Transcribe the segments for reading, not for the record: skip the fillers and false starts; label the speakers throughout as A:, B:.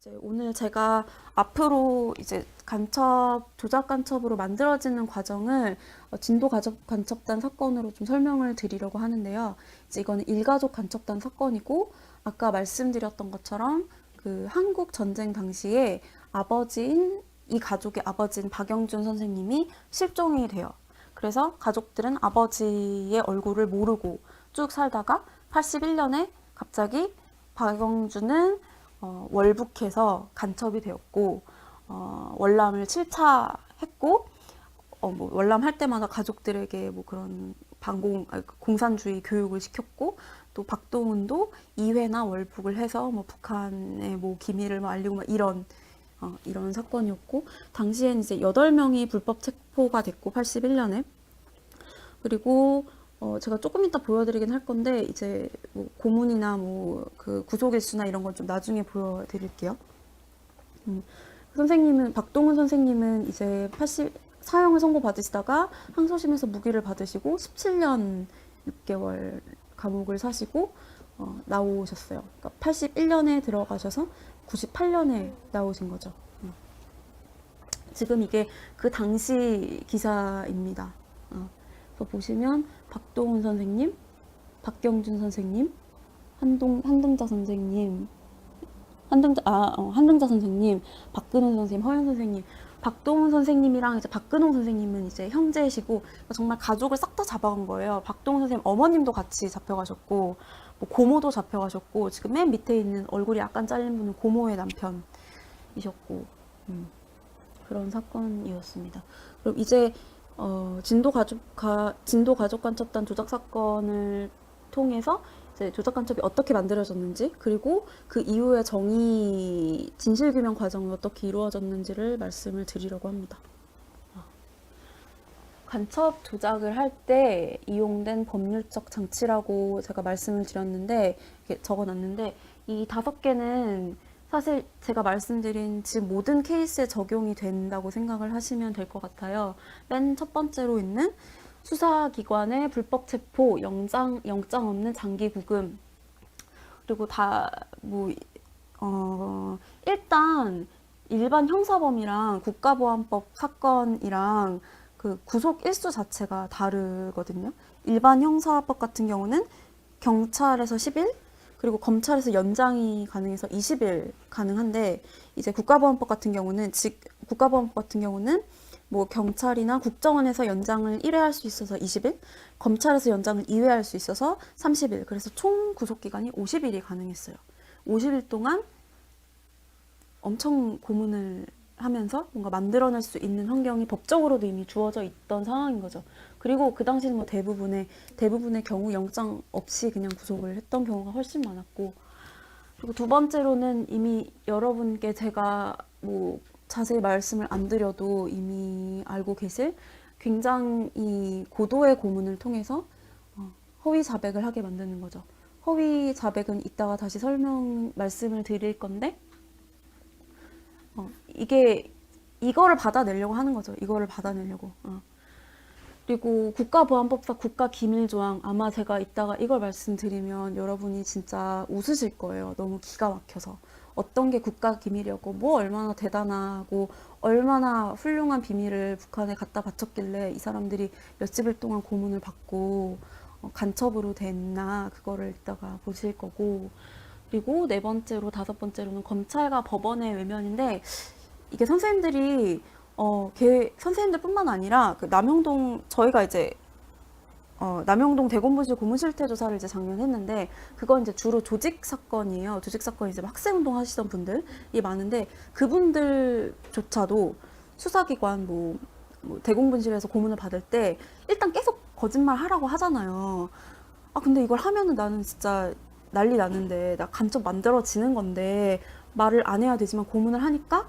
A: 이제 오늘 제가 앞으로 이제 간첩, 조작 간첩으로 만들어지는 과정을 진도 가족 간첩단 사건으로 좀 설명을 드리려고 하는데요. 이제 이거는 일가족 간첩단 사건이고, 아까 말씀드렸던 것처럼 그 한국 전쟁 당시에 이 가족의 아버지인 박영준 선생님이 실종이 돼요. 그래서 가족들은 아버지의 얼굴을 모르고 쭉 살다가 81년에 갑자기 박영준은 월북해서 간첩이 되었고, 월남을 7차 했고, 뭐 월남할 때마다 가족들에게 뭐 그런 공산주의 교육을 시켰고, 또 박동훈도 2회나 월북을 해서 뭐 북한의 뭐 기밀을 뭐 알리고 막 이런 사건이었고, 당시엔 이제 8명이 불법 체포가 됐고, 81년에. 그리고 제가 조금 이따 보여드리긴 할 건데, 이제 뭐 고문이나 뭐 그 구속일수나 이런 건 좀 나중에 보여드릴게요. 박동훈 선생님은 이제 사형을 선고받으시다가 항소심에서 무기를 받으시고 17년 6개월 감옥을 사시고 나오셨어요. 그러니까 81년에 들어가셔서 98년에 나오신 거죠. 지금 이게 그 당시 기사입니다. 그래서 보시면 박동훈 선생님, 박경준 선생님, 한등자 선생님, 한등자 선생님, 박근홍 선생님, 허연 선생님, 박동훈 선생님이랑 이제 박근홍 선생님은 이제 형제시고, 정말 가족을 싹 다 잡아간 거예요. 박동훈 선생님 어머님도 같이 잡혀가셨고, 뭐 고모도 잡혀가셨고, 지금 맨 밑에 있는 얼굴이 약간 잘린 분은 고모의 남편이셨고, 그런 사건이었습니다. 그럼 이제 진도 가족 간첩단 조작 사건을 통해서 이제 조작 간첩이 어떻게 만들어졌는지, 그리고 그 이후의 진실 규명 과정이 어떻게 이루어졌는지를 말씀을 드리려고 합니다. 간첩 조작을 할 때 이용된 법률적 장치라고 제가 말씀을 드렸는데, 이렇게 적어놨는데, 이 5개는 사실 제가 말씀드린 지금 모든 케이스에 적용이 된다고 생각을 하시면 될 것 같아요. 맨 첫 번째로 있는 수사기관의 불법 체포, 영장 없는 장기 구금. 그리고 일단 일반 형사범이랑 국가보안법 사건이랑 그 구속 일수 자체가 다르거든요. 일반 형사법 같은 경우는 경찰에서 10일, 그리고 검찰에서 연장이 가능해서 20일 가능한데, 이제 국가보안법 같은 경우는 뭐 경찰이나 국정원에서 연장을 1회 할 수 있어서 20일, 검찰에서 연장을 2회 할 수 있어서 30일. 그래서 총 구속기간이 50일이 가능했어요. 50일 동안 엄청 고문을 하면서 뭔가 만들어낼 수 있는 환경이 법적으로도 이미 주어져 있던 상황인 거죠. 그리고 그 당시는 뭐 대부분의 경우 영장 없이 그냥 구속을 했던 경우가 훨씬 많았고, 그리고 두 번째로는 이미 여러분께 제가 뭐 자세히 말씀을 안 드려도 이미 알고 계실 굉장히 고도의 고문을 통해서 허위 자백을 하게 만드는 거죠. 허위 자백은 이따가 다시 말씀을 드릴 건데, 이거를 받아내려고 하는 거죠. 이거를 받아내려고. 그리고 국가보안법상 국가기밀조항, 아마 제가 이따가 이걸 말씀드리면 여러분이 진짜 웃으실 거예요. 너무 기가 막혀서. 어떤 게 국가기밀이었고, 뭐 얼마나 대단하고, 얼마나 훌륭한 비밀을 북한에 갖다 바쳤길래 이 사람들이 몇십일 동안 고문을 받고 간첩으로 됐나, 그거를 이따가 보실 거고. 그리고 다섯 번째로는 검찰과 법원의 외면인데, 이게 선생님들뿐만 아니라 그 저희가 이제 남영동 대검분실 고문실태 조사를 이제 작년 했는데, 그건 이제 주로 조직 사건이에요. 조직 사건이 이제 학생운동 하시던 분들이 많은데, 그분들조차도 수사기관 뭐 대공분실에서 고문을 받을 때 일단 계속 거짓말 하라고 하잖아요. 근데 이걸 하면은 나는 진짜 난리 나는데, 나 간첩 만들어지는 건데 말을 안 해야 되지만 고문을 하니까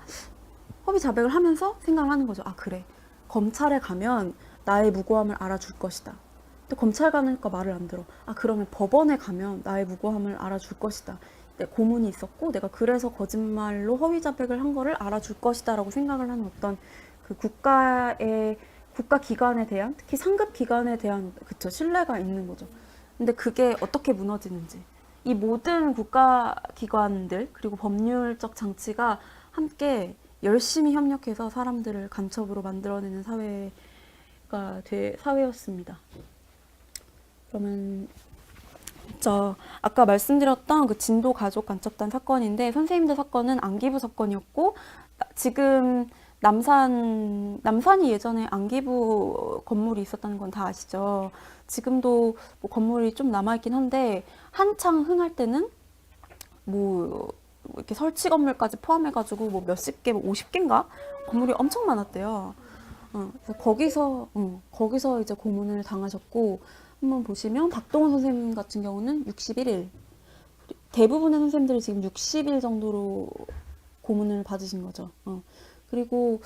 A: 허위 자백을 하면서 생각을 하는 거죠. 그래. 검찰에 가면 나의 무고함을 알아줄 것이다. 근데 검찰 가니까 말을 안 들어. 그러면 법원에 가면 나의 무고함을 알아줄 것이다. 고문이 있었고 내가 그래서 거짓말로 허위 자백을 한 거를 알아줄 것이다 라고 생각을 하는 어떤 그 국가기관에 대한, 특히 상급 기관에 대한 신뢰가 있는 거죠. 근데 그게 어떻게 무너지는지, 이 모든 국가기관들 그리고 법률적 장치가 함께 열심히 협력해서 사람들을 간첩으로 만들어내는 사회였습니다. 그러면 아까 말씀드렸던 그 진도 가족 간첩단 사건인데 선생님들 사건은 안기부 사건이었고 지금 남산이 예전에 안기부 건물이 있었다는 건 다 아시죠? 지금도 뭐 건물이 좀 남아있긴 한데 한창 흥할 때는 뭐 이렇게 설치 건물까지 포함해가지고 뭐 몇십 개, 뭐 50개인가? 건물이 엄청 많았대요. 그래서 거기서 이제 고문을 당하셨고 한번 보시면 박동원 선생님 같은 경우는 61일. 대부분의 선생님들이 지금 60일 정도로 고문을 받으신 거죠. 그리고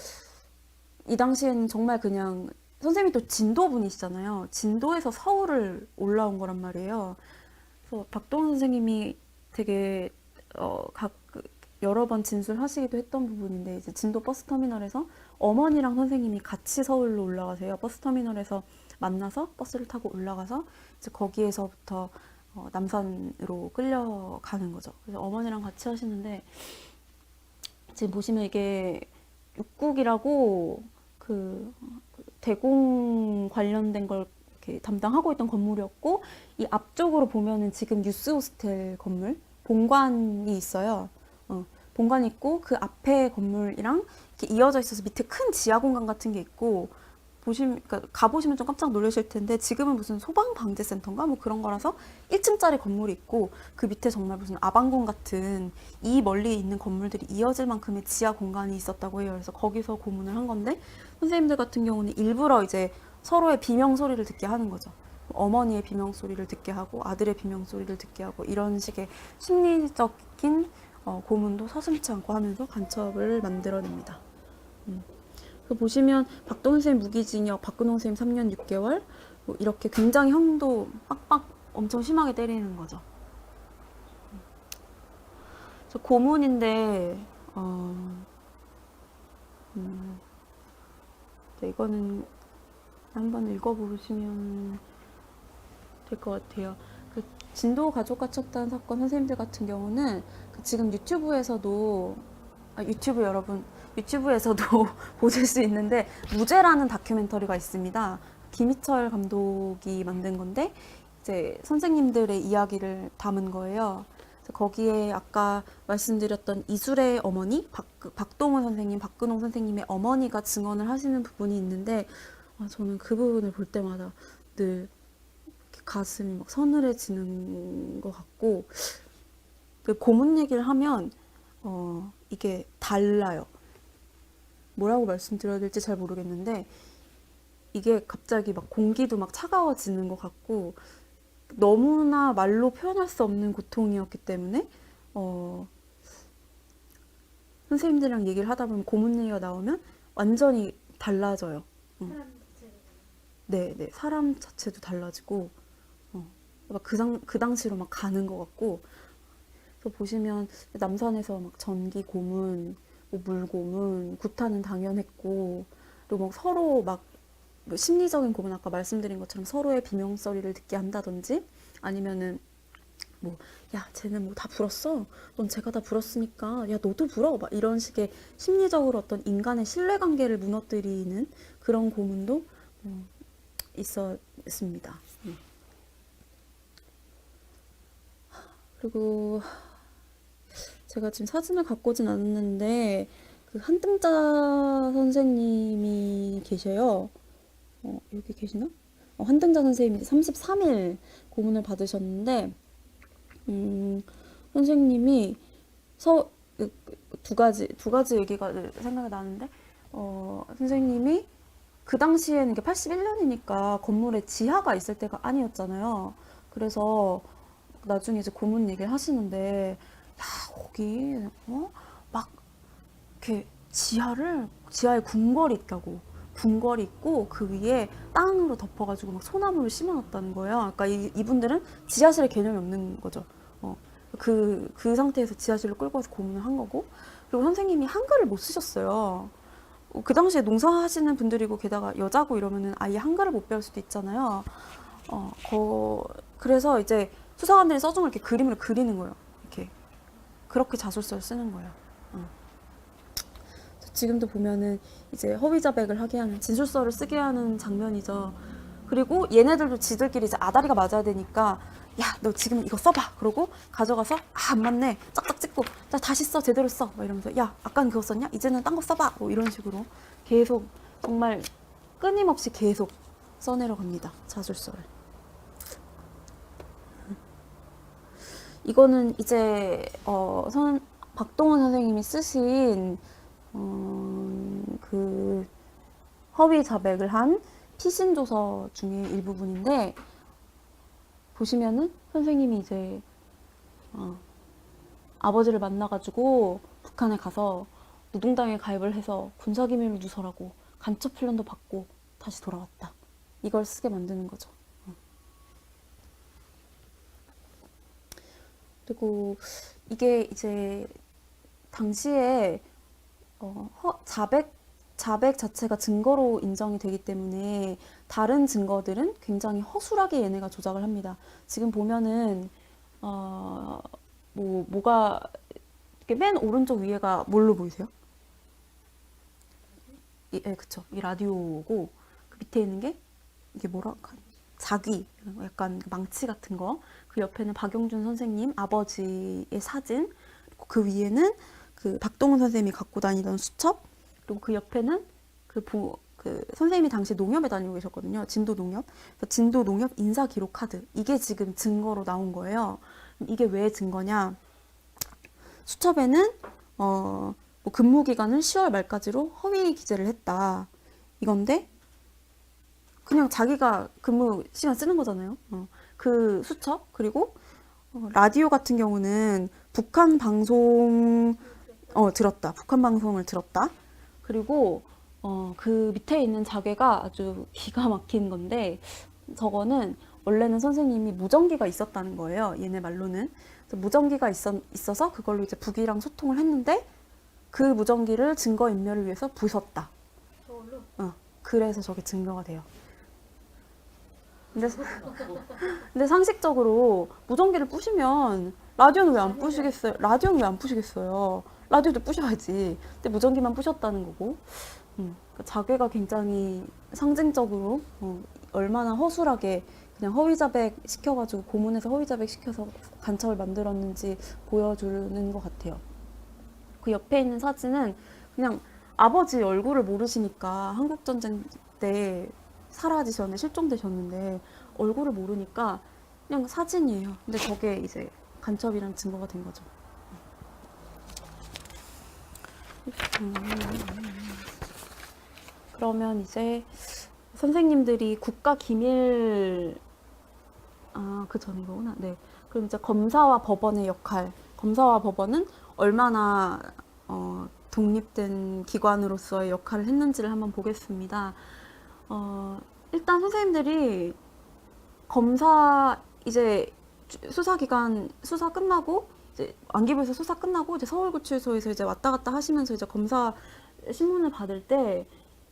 A: 이 당시에는 정말 그냥 선생님이 또 진도 분이시잖아요. 진도에서 서울을 올라온 거란 말이에요. 그래서 박동원 선생님이 되게 여러 번 진술하시기도 했던 부분인데 이제 진도 버스터미널에서 어머니랑 선생님이 같이 서울로 올라가세요. 버스터미널에서 만나서 버스를 타고 올라가서 이제 거기에서부터 남산으로 끌려가는 거죠. 그래서 어머니랑 같이 하시는데 지금 보시면 이게 육국이라고 그 대공 관련된 걸 이렇게 담당하고 있던 건물이었고 이 앞쪽으로 보면은 지금 뉴스 호스텔 건물 본관이 있어요. 본관이 있고 그 앞에 건물이랑 이렇게 이어져 있어서 밑에 큰 지하 공간 같은 게 있고 그러니까 가보시면 좀 깜짝 놀라실 텐데 지금은 무슨 소방방재센터인가 뭐 그런 거라서 1층짜리 건물이 있고 그 밑에 정말 무슨 아방궁 같은 이 멀리 있는 건물들이 이어질 만큼의 지하 공간이 있었다고 해요. 그래서 거기서 고문을 한 건데 선생님들 같은 경우는 일부러 이제 서로의 비명 소리를 듣게 하는 거죠. 어머니의 비명 소리를 듣게 하고 아들의 비명 소리를 듣게 하고 이런 식의 심리적인 고문도 서슴지 않고 하면서 간첩을 만들어냅니다. 보시면 박동원 선생님 무기징역, 박근홍 선생님 3년 6개월 뭐 이렇게 굉장히 형도 빡빡 엄청 심하게 때리는 거죠. 고문인데 네, 이거는 한번 읽어보시면 될 것 같아요. 그 진도 가족 가첩단 사건 선생님들 같은 경우는 지금 유튜브에서도 유튜브에서도 보실 수 있는데 무죄라는 다큐멘터리가 있습니다. 김희철 감독이 만든 건데 이제 선생님들의 이야기를 담은 거예요. 그래서 거기에 아까 말씀드렸던 이술의 어머니 박동원 선생님, 박근홍 선생님의 어머니가 증언을 하시는 부분이 있는데 저는 그 부분을 볼 때마다 늘 가슴이 막 서늘해지는 것 같고 그 고문 얘기를 하면 이게 달라요. 뭐라고 말씀드려야 될지 잘 모르겠는데 이게 갑자기 막 공기도 막 차가워지는 것 같고 너무나 말로 표현할 수 없는 고통이었기 때문에 선생님들이랑 얘기를 하다 보면 고문 얘기가 나오면 완전히 달라져요. 네, 사람 자체도 달라지고 막 그 당시로 막 가는 것 같고 그래서 보시면 남산에서 막 전기 고문, 뭐 물고문, 구타는 당연했고 그리고 막 서로 막 뭐 심리적인 고문 아까 말씀드린 것처럼 서로의 비명소리를 듣게 한다든지 아니면은 뭐 야 쟤는 뭐 다 불었어 넌 쟤가 다 불었으니까 야 너도 불어 막 이런 식의 심리적으로 어떤 인간의 신뢰관계를 무너뜨리는 그런 고문도 있었습니다. 그리고 제가 지금 사진을 갖고 오진 않았는데 그 한등자 선생님이 계셔요. 여기 계시나? 한등자 선생님이 33일 고문을 받으셨는데 선생님이 두 가지 얘기가 생각이 나는데 선생님이 그 당시에는 이게 81년이니까 건물에 지하가 있을 때가 아니었잖아요. 그래서 나중에 이제 고문 얘기를 하시는데 야 거기 막 이렇게 지하에 궁궐이 있다고 궁궐이 있고 그 위에 땅으로 덮어가지고 막 소나무를 심어놨다는 거예요. 그러니까 이분들은 지하실의 개념이 없는 거죠. 그 상태에서 지하실로 끌고 와서 고문을 한 거고 그리고 선생님이 한글을 못 쓰셨어요. 그 당시에 농사하시는 분들이고 게다가 여자고 이러면은 아예 한글을 못 배울 수도 있잖아요. 그래서 이제 수사관들이 써준 걸 이렇게 그림을 그리는 거예요. 이렇게 그렇게 자술서를 쓰는 거예요. 지금도 보면은 이제 허위 자백을 하게 하는 진술서를 쓰게 하는 장면이죠. 그리고 얘네들도 지들끼리 이제 아다리가 맞아야 되니까 야, 너 지금 이거 써봐. 그러고 가져가서 안 맞네. 짝짝 찍고 자 다시 써 제대로 써. 막 이러면서 야, 아까는 그거 썼냐? 이제는 딴 거 써봐. 뭐 이런 식으로 계속 정말 끊임없이 계속 써내려 갑니다. 자술서를. 이거는 이제 박동원 선생님이 쓰신 그 허위 자백을 한 피신조서 중에 일부분인데 보시면은 선생님이 이제 아버지를 만나가지고 북한에 가서 노동당에 가입을 해서 군사기밀 누설하고 간첩 훈련도 받고 다시 돌아왔다. 이걸 쓰게 만드는 거죠. 그리고 이게 이제 당시에 자백 자체가 증거로 인정이 되기 때문에 다른 증거들은 굉장히 허술하게 얘네가 조작을 합니다. 지금 보면은 뭐가 이렇게 맨 오른쪽 위에가 뭘로 보이세요? 예, 그쵸. 이 라디오고 그 밑에 있는 게 이게 뭐라 자귀, 약간 망치 같은 거. 그 옆에는 박용준 선생님 아버지의 사진. 그 위에는 그 박동훈 선생님이 갖고 다니던 수첩. 그리고 그 옆에는 그 선생님이 당시 농협에 다니고 계셨거든요. 진도 농협. 진도 농협 인사 기록 카드. 이게 지금 증거로 나온 거예요. 이게 왜 증거냐? 수첩에는 뭐 근무 기간은 10월 말까지로 허위 기재를 했다. 이건데 그냥 자기가 근무 시간 쓰는 거잖아요. 그 수첩 그리고 라디오 같은 경우는 북한 방송 들었다. 북한 방송을 들었다. 그리고 그 밑에 있는 자괴가 아주 기가 막힌 건데 저거는 원래는 선생님이 무전기가 있었다는 거예요. 얘네 말로는. 무전기가 있어서 그걸로 이제 북이랑 소통을 했는데 그 무전기를 증거인멸을 위해서 부쉈다. 그래서 저게 증거가 돼요. 근데 상식적으로 무전기를 부시면 라디오는 왜 안 부시겠어요? 라디오는 왜 안 부시겠어요? 라디오도 부셔야지. 근데 무전기만 부셨다는 거고. 자괴가 굉장히 상징적으로 얼마나 허술하게 그냥 허위자백 시켜가지고 고문에서 허위자백 시켜서 간첩을 만들었는지 보여주는 것 같아요. 그 옆에 있는 사진은 그냥 아버지 얼굴을 모르시니까 한국전쟁 때 사라지셨는데 실종되셨는데 얼굴을 모르니까 그냥 사진이에요. 근데 저게 이제 간첩이랑 증거가 된 거죠. 그러면 이제 선생님들이 국가 기밀 그 전 이거구나. 네. 그럼 이제 검사와 법원의 역할. 검사와 법원은 얼마나 독립된 기관으로서의 역할을 했는지를 한번 보겠습니다. 일단 선생님들이 검사 이제 수사기관 수사 끝나고 이제 안기부에서 수사 끝나고 이제 서울구치소에서 이제 왔다 갔다 하시면서 이제 검사 신문을 받을 때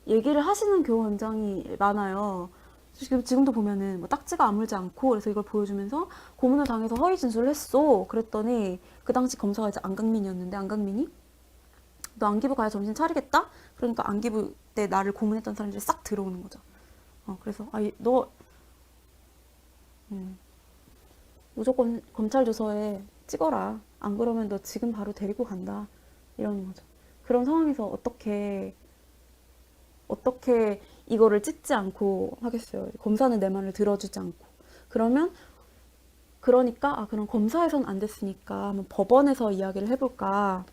A: 얘기를 하시는 경우 굉장히 많아요. 지금도 보면은 뭐 딱지가 아물지 않고 그래서 이걸 보여주면서 고문을 당해서 허위 진술을 했어. 그랬더니 그 당시 검사가 이제 안강민이었는데 안강민이 너 안기부 가야 정신 차리겠다? 그러니까 안기부 때 나를 고문했던 사람들이 싹 들어오는 거죠. 그래서 너 무조건 검찰 조서에 찍어라. 안 그러면 너 지금 바로 데리고 간다. 이러는 거죠. 그런 상황에서 어떻게 이거를 찍지 않고 하겠어요. 검사는 내 말을 들어주지 않고. 그러니까 그럼 검사에선 안 됐으니까 한번 법원에서 이야기를 해볼까.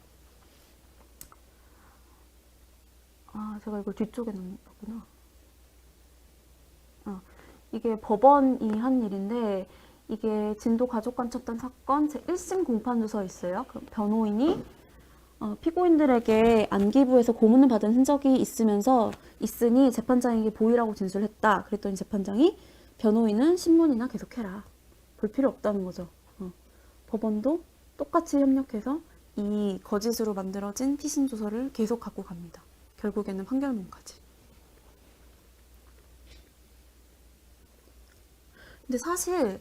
A: 제가 이걸 뒤쪽에 놓은 거구나. 이게 법원이 한 일인데 이게 진도 가족간첩단 사건 제1심 공판조서에 있어요. 그 변호인이 피고인들에게 안기부에서 고문을 받은 흔적이 있으니 재판장에게 보이라고 진술했다. 그랬더니 재판장이 변호인은 신문이나 계속해라. 볼 필요 없다는 거죠. 법원도 똑같이 협력해서 이 거짓으로 만들어진 피신 조서를 계속 갖고 갑니다. 결국에는 판결문까지. 근데 사실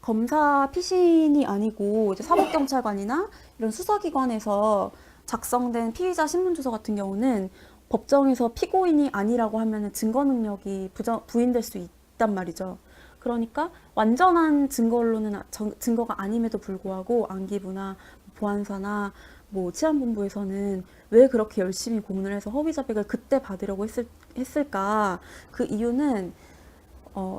A: 검사 피신이 아니고 이제 사법경찰관이나 이런 수사기관에서 작성된 피의자 신문조서 같은 경우는 법정에서 피고인이 아니라고 하면 증거 능력이 부인될 수 있단 말이죠. 그러니까 완전한 증거로는 증거가 아님에도 불구하고 안기부나 보안사나 뭐 치안본부에서는 왜 그렇게 열심히 고문을 해서 허위 자백을 그때 받으려고 했을까? 그 이유는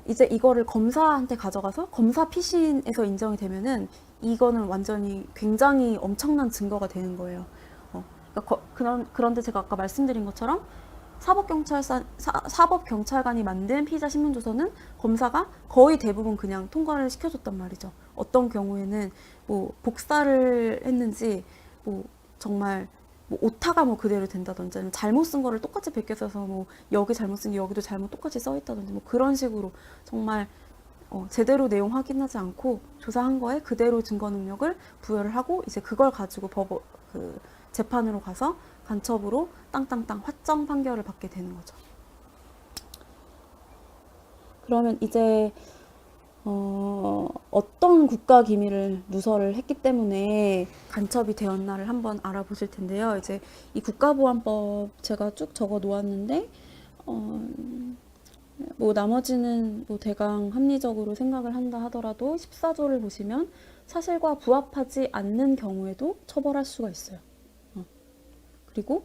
A: 이제 이거를 검사한테 가져가서 검사 피신에서 인정이 되면은 이거는 완전히 굉장히 엄청난 증거가 되는 거예요. 그런데 제가 아까 말씀드린 것처럼 사법경찰관이 만든 피의자 신문조서는 검사가 거의 대부분 그냥 통과를 시켜줬단 말이죠. 어떤 경우에는 뭐 복사를 했는지 뭐 정말 뭐 오타가 뭐 그대로 된다든지 아니면 잘못 쓴 거를 똑같이 베껴 써서 뭐 여기 잘못 쓴 게 여기도 잘못 똑같이 써 있다든지 뭐 그런 식으로 정말 제대로 내용 확인하지 않고 조사한 거에 그대로 증거 능력을 부여를 하고 이제 그걸 가지고 재판으로 가서 간첩으로 땅땅땅 확정 판결을 받게 되는 거죠. 그러면 이제 어떤 국가 기밀을 누설을 했기 때문에 간첩이 되었나를 한번 알아보실 텐데요. 이제 이 국가보안법 제가 쭉 적어 놓았는데 뭐 나머지는 뭐 대강 합리적으로 생각을 한다 하더라도 14조를 보시면 사실과 부합하지 않는 경우에도 처벌할 수가 있어요. 그리고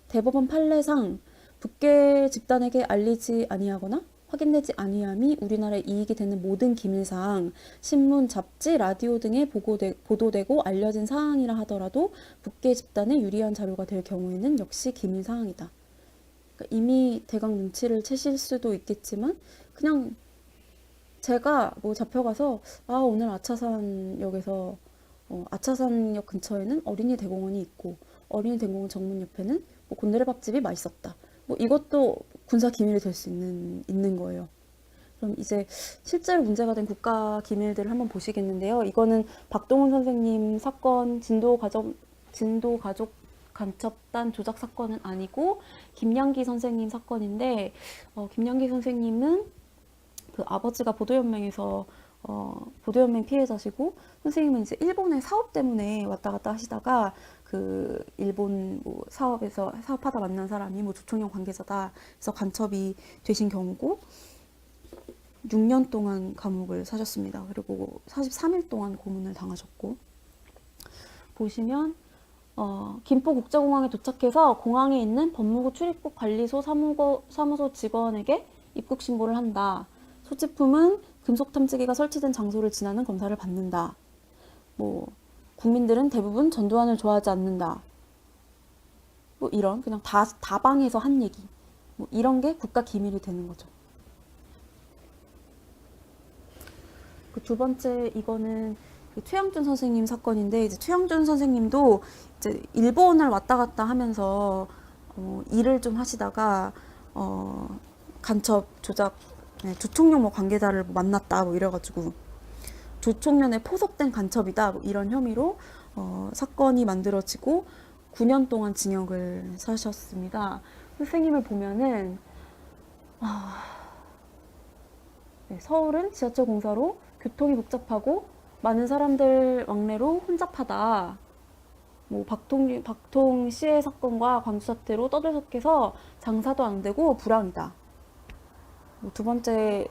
A: 대법원 판례상 북괴 집단에게 알리지 아니하거나 확인되지 아니함이 우리나라에 이익이 되는 모든 기밀사항, 신문, 잡지, 라디오 등에 보도되고 알려진 사항이라 하더라도 북괴 집단에 유리한 자료가 될 경우에는 역시 기밀사항이다. 그러니까 이미 대강 눈치를 채실 수도 있겠지만 그냥 제가 뭐 잡혀가서 오늘 아차산역에서 아차산역 근처에는 어린이 대공원이 있고 어린이 대공원 정문 옆에는 뭐 곤드레밥집이 맛있었다. 뭐 이것도 군사 기밀이 될 수 있는 거예요. 그럼 이제 실제로 문제가 된 국가 기밀들을 한번 보시겠는데요. 이거는 박동훈 선생님 사건 진도 가족 간첩단 조작 사건은 아니고 김양기 선생님 사건인데 김양기 선생님은 그 아버지가 보도연맹에서 보도연맹 피해자시고 선생님은 이제 일본의 사업 때문에 왔다 갔다 하시다가 그 일본 뭐 사업하다 만난 사람이 뭐 조총련 관계자다 해서 간첩이 되신 경우고 6년 동안 감옥을 사셨습니다. 그리고 43일 동안 고문을 당하셨고 보시면 김포국제공항에 도착해서 공항에 있는 법무부 출입국 관리소 사무소 직원에게 입국 신고를 한다. 소지품은 금속 탐지기가 설치된 장소를 지나는 검사를 받는다. 뭐 국민들은 대부분 전두환을 좋아하지 않는다. 뭐 이런 그냥 다방에서 한 얘기. 뭐 이런 게 국가 기밀이 되는 거죠. 그 두 번째 이거는 그 최양준 선생님 사건인데 이제 최양준 선생님도 이제 일본을 왔다 갔다 하면서 일을 좀 하시다가 간첩 조작 조총련 뭐 관계자를 뭐 만났다 뭐 이래가지고 조총련에 포섭된 간첩이다 뭐 이런 혐의로 사건이 만들어지고 9년 동안 징역을 사셨습니다. 선생님을 보면은 네, 서울은 지하철 공사로 교통이 복잡하고 많은 사람들 왕래로 혼잡하다. 뭐 박통 씨의 사건과 광주 사태로 떠들썩해서 장사도 안 되고 불황이다. 뭐 두 번째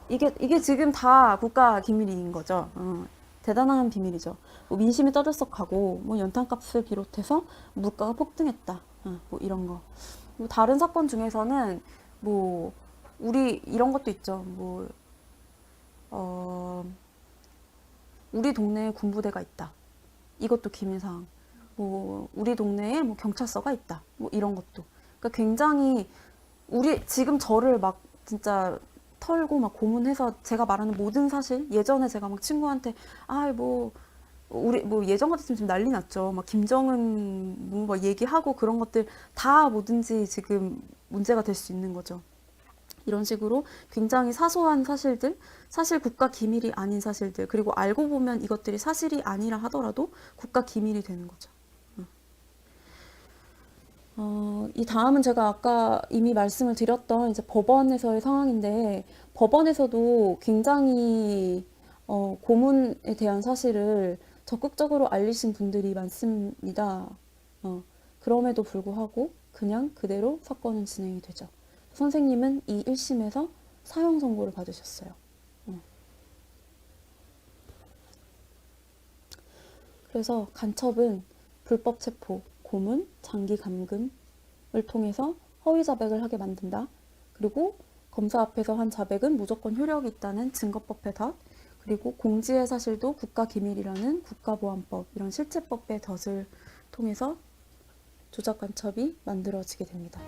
A: 이게 지금 다 국가 기밀인 거죠. 대단한 비밀이죠. 뭐 민심이 떠들썩하고 뭐 연탄값을 비롯해서 물가가 폭등했다. 뭐 이런 거. 뭐 다른 사건 중에서는 뭐 우리 이런 것도 있죠. 뭐 우리 동네에 군부대가 있다. 이것도 기밀사항. 뭐 우리 동네에 뭐 경찰서가 있다. 뭐 이런 것도. 그러니까 굉장히 지금 저를 막 진짜 털고 막 고문해서 제가 말하는 모든 사실 예전에 제가 막 친구한테 우리 뭐 예전 같았으면 지금 난리 났죠. 막 김정은 뭐 얘기하고 그런 것들 다 뭐든지 지금 문제가 될 수 있는 거죠. 이런 식으로 굉장히 사소한 사실들, 사실 국가 기밀이 아닌 사실들, 그리고 알고 보면 이것들이 사실이 아니라 하더라도 국가 기밀이 되는 거죠. 이 다음은 제가 아까 이미 말씀을 드렸던 이제 법원에서의 상황인데, 법원에서도 굉장히 고문에 대한 사실을 적극적으로 알리신 분들이 많습니다. 그럼에도 불구하고 그냥 그대로 사건은 진행이 되죠. 선생님은 이 1심에서 사형 선고를 받으셨어요. 그래서 간첩은 불법 체포, 고문, 장기 감금을 통해서 허위 자백을 하게 만든다. 그리고 검사 앞에서 한 자백은 무조건 효력이 있다는 증거법의 덫, 그리고 공지의 사실도 국가기밀이라는 국가보안법, 이런 실체법의 덫을 통해서 조작 간첩이 만들어지게 됩니다.